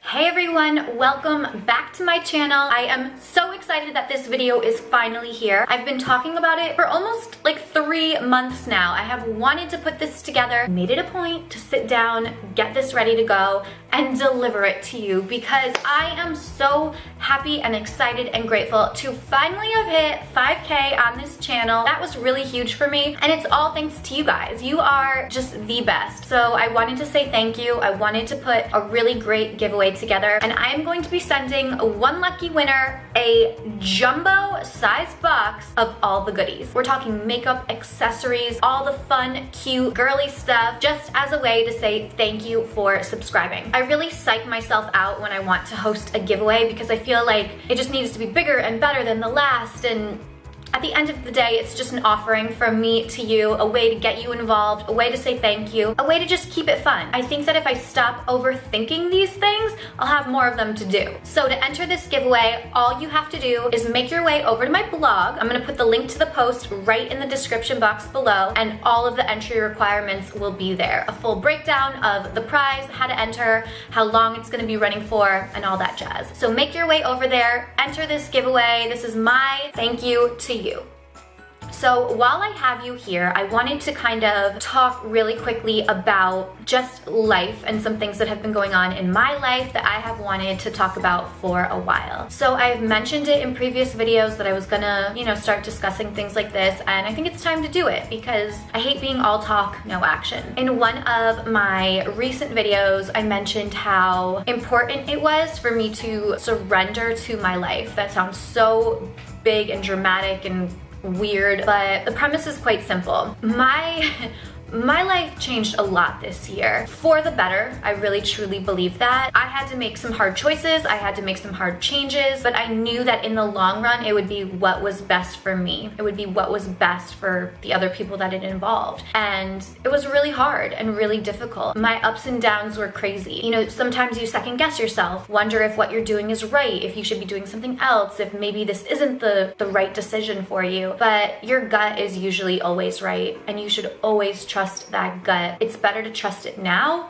Hey everyone, welcome back to my channel. I am so excited that this video is finally here. I've been talking about it for almost like 3 months now. I have wanted to put this together, made it a point to sit down, get this ready to go, and deliver it to you because I am so happy and excited and grateful to finally have hit 5K on this channel. That was really huge for me, and it's all thanks to you guys. You are just the best. So I wanted to say thank you. I wanted to put a really great giveaway together, and I am going to be sending one lucky winner a jumbo size box of all the goodies. We're talking makeup, accessories, all the fun, cute, girly stuff, just as a way to say thank you for subscribing. I really psych myself out when I want to host a giveaway because I feel like it just needs to be bigger and better than the last, and at the end of the day, it's just an offering from me to you, a way to get you involved, a way to say thank you, a way to just keep it fun. I think that if I stop overthinking these things, I'll have more of them to do. So to enter this giveaway, all you have to do is make your way over to my blog. I'm gonna put the link to the post right in the description box below, and all of the entry requirements will be there. A full breakdown of the prize, how to enter, how long it's gonna be running for, and all that jazz. So make your way over there, enter this giveaway. This is my thank you to you. So while I have you here, I wanted to kind of talk really quickly about just life and some things that have been going on in my life that I have wanted to talk about for a while. So I've mentioned it in previous videos that I was gonna, start discussing things like this, and I think it's time to do it because I hate being all talk, no action. In one of my recent videos, I mentioned how important it was for me to surrender to my life. That sounds so big and dramatic and weird, but the premise is quite simple. My life changed a lot this year for the better. I really truly believe that. I had to make some hard choices, I had to make some hard changes, but I knew that in the long run it would be what was best for me. It would be what was best for the other people that it involved. And it was really hard and really difficult. My ups and downs were crazy. Sometimes you second guess yourself, wonder if what you're doing is right, if you should be doing something else, if maybe this isn't the right decision for you. But your gut is usually always right, and you should always trust that gut. It's better to trust it now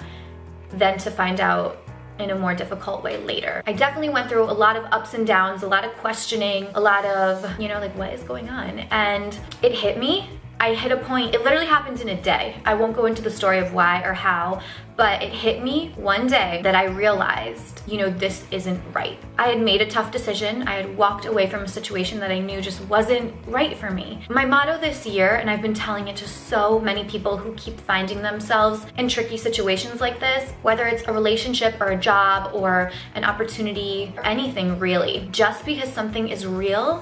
than to find out in a more difficult way later. I definitely went through a lot of ups and downs, a lot of questioning, a lot of, like what is going on? And it hit me. I hit a point, it literally happened in a day. I won't go into the story of why or how, but it hit me one day that I realized, this isn't right. I had made a tough decision. I had walked away from a situation that I knew just wasn't right for me. My motto this year, and I've been telling it to so many people who keep finding themselves in tricky situations like this, whether it's a relationship or a job or an opportunity or anything really, just because something is real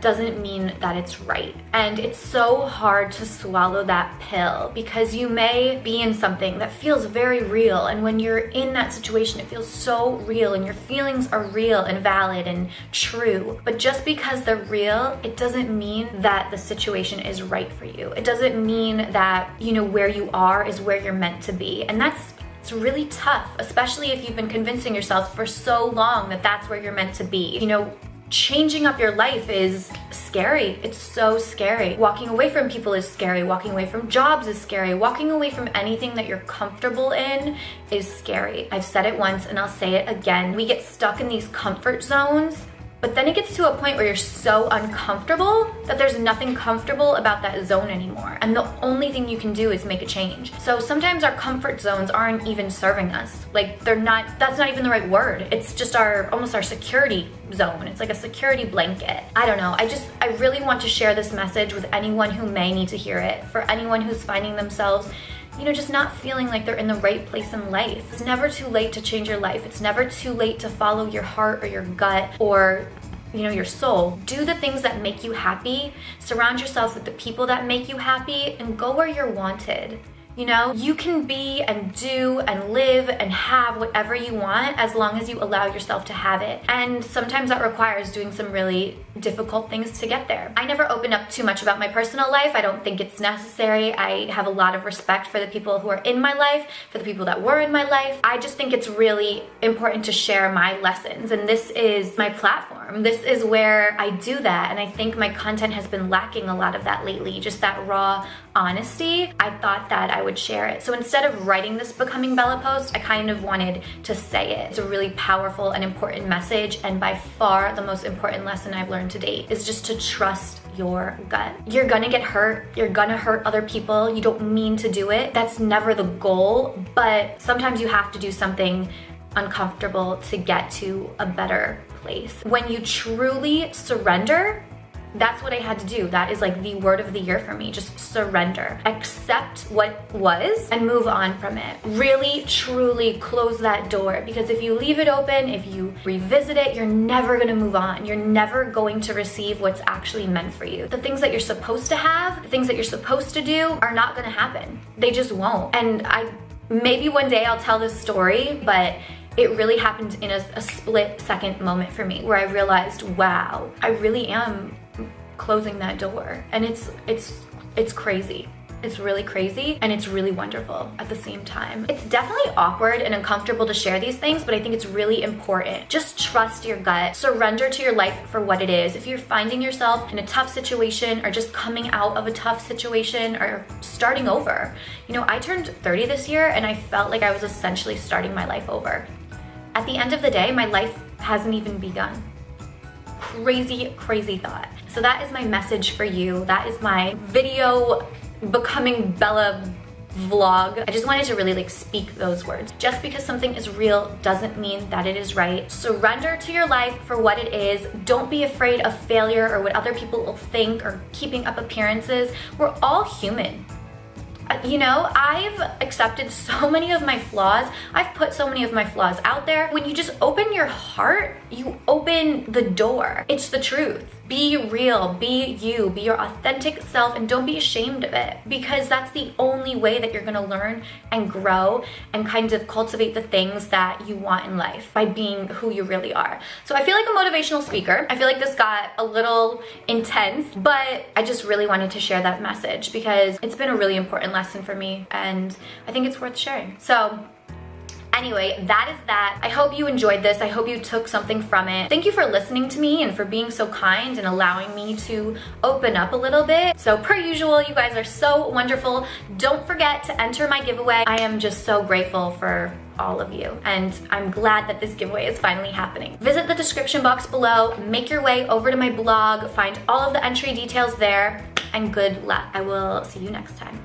doesn't mean that it's right. And it's so hard to swallow that pill because you may be in something that feels very real, and when you're in that situation it feels so real and your feelings are real and valid and true. But just because they're real, it doesn't mean that the situation is right for you. It doesn't mean that, where you are is where you're meant to be. And it's really tough, especially if you've been convincing yourself for so long that that's where you're meant to be. Changing up your life is scary. It's so scary. Walking away from people is scary. Walking away from jobs is scary. Walking away from anything that you're comfortable in is scary. I've said it once and I'll say it again. We get stuck in these comfort zones, but then it gets to a point where you're so uncomfortable that there's nothing comfortable about that zone anymore. And the only thing you can do is make a change. So sometimes our comfort zones aren't even serving us. That's not even the right word. It's just almost our security zone. It's like a security blanket. I don't know. I really want to share this message with anyone who may need to hear it. For anyone who's finding themselves just not feeling like they're in the right place in life. It's never too late to change your life. It's never too late to follow your heart or your gut or your soul. Do the things that make you happy. Surround yourself with the people that make you happy, and go where you're wanted. You can be and do and live and have whatever you want as long as you allow yourself to have it. And sometimes that requires doing some really difficult things to get there. I never open up too much about my personal life. I don't think it's necessary. I have a lot of respect for the people who are in my life, for the people that were in my life. I just think it's really important to share my lessons, and this is my platform. form. This is where I do that, and I think my content has been lacking a lot of that lately, just that raw honesty. I thought that I would share it. So instead of writing this Becoming Bella post, I kind of wanted to say it. It's a really powerful and important message, and by far the most important lesson I've learned to date is just to trust your gut. You're gonna get hurt. You're gonna hurt other people. You don't mean to do it. That's never the goal, but sometimes you have to do something uncomfortable to get to a better place. When you truly surrender, that's what I had to do. That is like the word of the year for me. Just surrender. Accept what was and move on from it. Really, truly close that door, because if you leave it open, if you revisit it, you're never gonna move on. You're never going to receive what's actually meant for you. The things that you're supposed to have, the things that you're supposed to do are not gonna happen. They just won't. And maybe one day I'll tell this story, but it really happened in a split second moment for me where I realized, wow, I really am closing that door. And it's crazy. It's really crazy, and it's really wonderful at the same time. It's definitely awkward and uncomfortable to share these things, but I think it's really important. Just trust your gut. Surrender to your life for what it is. If you're finding yourself in a tough situation, or just coming out of a tough situation, or starting over. You know, I turned 30 this year, and I felt like I was essentially starting my life over. At the end of the day, my life hasn't even begun. Crazy, crazy thought. So that is my message for you. That is my video Becoming Bella vlog. I just wanted to really speak those words. Just because something is real doesn't mean that it is right. Surrender to your life for what it is. Don't be afraid of failure or what other people will think or keeping up appearances. We're all human. You know, I've accepted so many of my flaws. I've put so many of my flaws out there. When you just open your heart, you open the door. It's the truth. Be real, be you, be your authentic self, and don't be ashamed of it, because that's the only way that you're gonna learn and grow and kind of cultivate the things that you want in life, by being who you really are. So I feel like a motivational speaker. I feel like this got a little intense, but I just really wanted to share that message because it's been a really important lesson for me, and I think it's worth sharing. So anyway, that is that. I hope you enjoyed this. I hope you took something from it. Thank you for listening to me and for being so kind and allowing me to open up a little bit. So per usual, you guys are so wonderful. Don't forget to enter my giveaway. I am just so grateful for all of you, and I'm glad that this giveaway is finally happening. Visit the description box below, make your way over to my blog, find all of the entry details there, and good luck. I will see you next time.